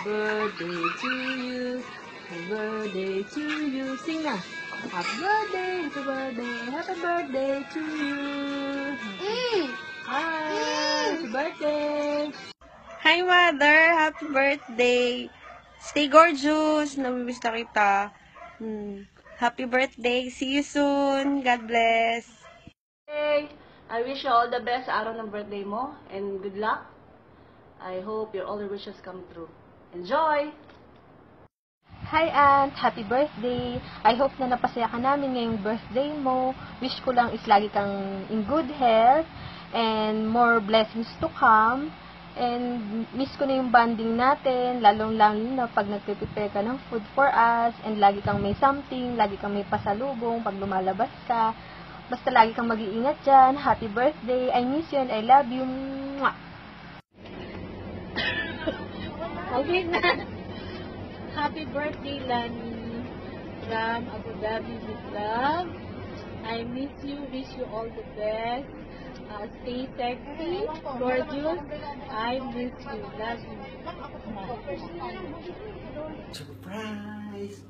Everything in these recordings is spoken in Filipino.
birthday to you. Happy birthday to you. Sing na. Happy birthday, happy birthday, happy birthday to you. Hi, happy birthday. Hi, Mother. Happy birthday. Stay gorgeous. Namimiss na kita. Happy birthday. See you soon. God bless. Hey, I wish you all the best sa araw ng birthday mo. And good luck. I hope your all your wishes come true. Enjoy! Hi, Aunt! Happy birthday! I hope na napasaya ka namin ngayong birthday mo. Wish ko lang is lagi kang in good health and more blessings to come. And miss ko na yung bonding natin, lalong-lalo na pag nagpe-prepare ka ng food for us, and lagi kang may something, lagi kang may pasalubong pag lumalabas ka. Basta lagi kang mag-iingat dyan. Happy birthday! I miss you and I love you. Mwah! Okay na. Happy birthday, Lani. From Abu Dhabi with love. I miss you. Wish you all the best. Stay sexy, gorgeous. I miss you. Love you. Surprise!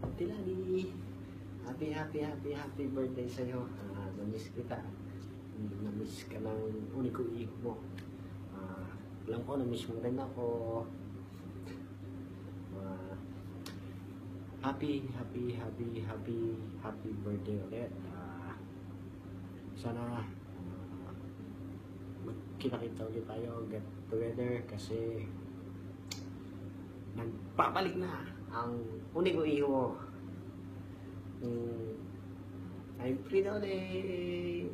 Lani. Happy birthday sa'yo. Na-miss kita. Na-miss ka ng uniko iho mo. Alam ko, na-miss mo rin ako. Happy birthday ulit. Sana magkita-kita ulit tayo, get together, kasi nagpapalik na ang uniko iho mo. I'm free now day.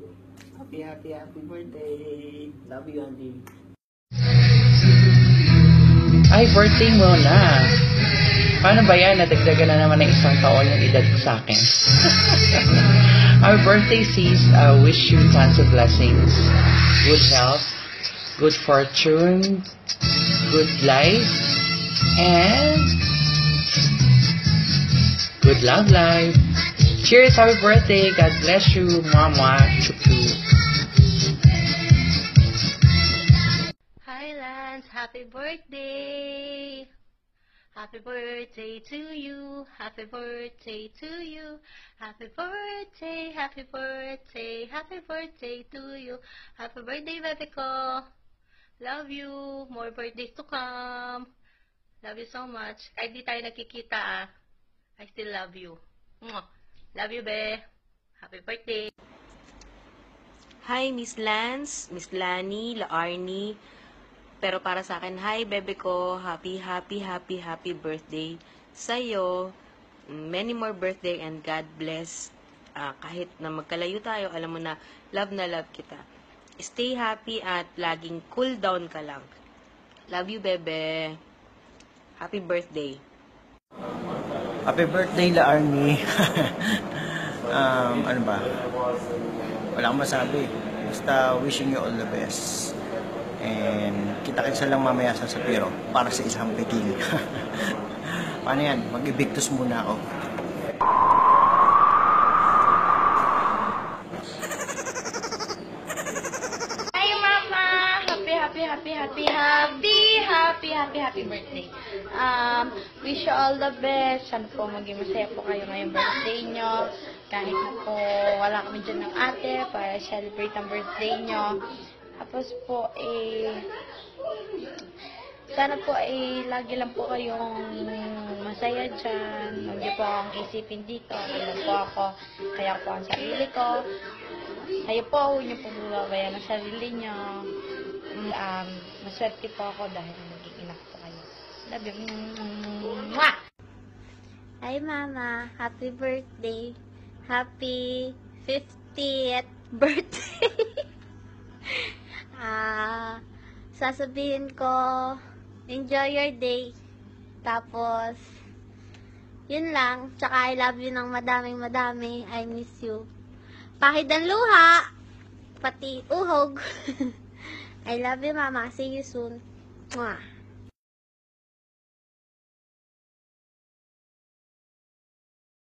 Happy birthday. Love you, Auntie. Ay, birthday mo na. Paano ba yan? Nadagdagan na naman ng isang taon yung edad ko sa akin. Our birthday sis, I wish you tons of blessings, good health, good fortune, good life, and good love life. Cheers! Happy birthday! God bless you! Mama! Chup-chup! Hi, Lance! Happy birthday! Happy birthday to you! Happy birthday to you! Happy birthday! Happy birthday! Happy birthday to you! Happy birthday, baby ko! Love you! More birthdays to come! Love you so much! Kahit di tayo nakikita, I still love you. Mwah! Love you, be! Happy birthday! Hi, Miss Lance, Miss Lani, La Arnie. Pero para sa akin, hi, bebe ko. Happy birthday sa'yo. Many more birthday and God bless. Kahit na magkalayo tayo, alam mo na love kita. Stay happy at laging cool down ka lang. Love you, bebe. Happy birthday. Happy birthday, La Arnie. Ano ba? Wala akong masabi. Basta wishing you all the best. And kita-kitsa lang mamaya sa Sapiro para sa isang pigil. Paano yan? Mag-ibigtos muna ako. Hi, Mama! Happy birthday! Wish you all the best. Sana po maging masaya po kayo ngayong birthday nyo. Kahit na po wala kami dyan ng ate para celebrate ang birthday nyo. Tapos po, sana po, lagi lang po kayong masaya dyan. Huwag niyo po akong isipin dito. Kaya po ako, kaya po ang sarili ko. Kaya po, huwag niyo po bulabayan ang sarili niyo. Maswerte po ako dahil naging ina po kayo. Love you. Mwah! Hi, Mama. Happy birthday. Happy 50th birthday. Sasabihin ko, enjoy your day. Tapos, yun lang. Tsaka I love you ng madaming-madami. I miss you. Pahid ang luha. Pati uhog. I love you, Mama. See you soon. Mwah.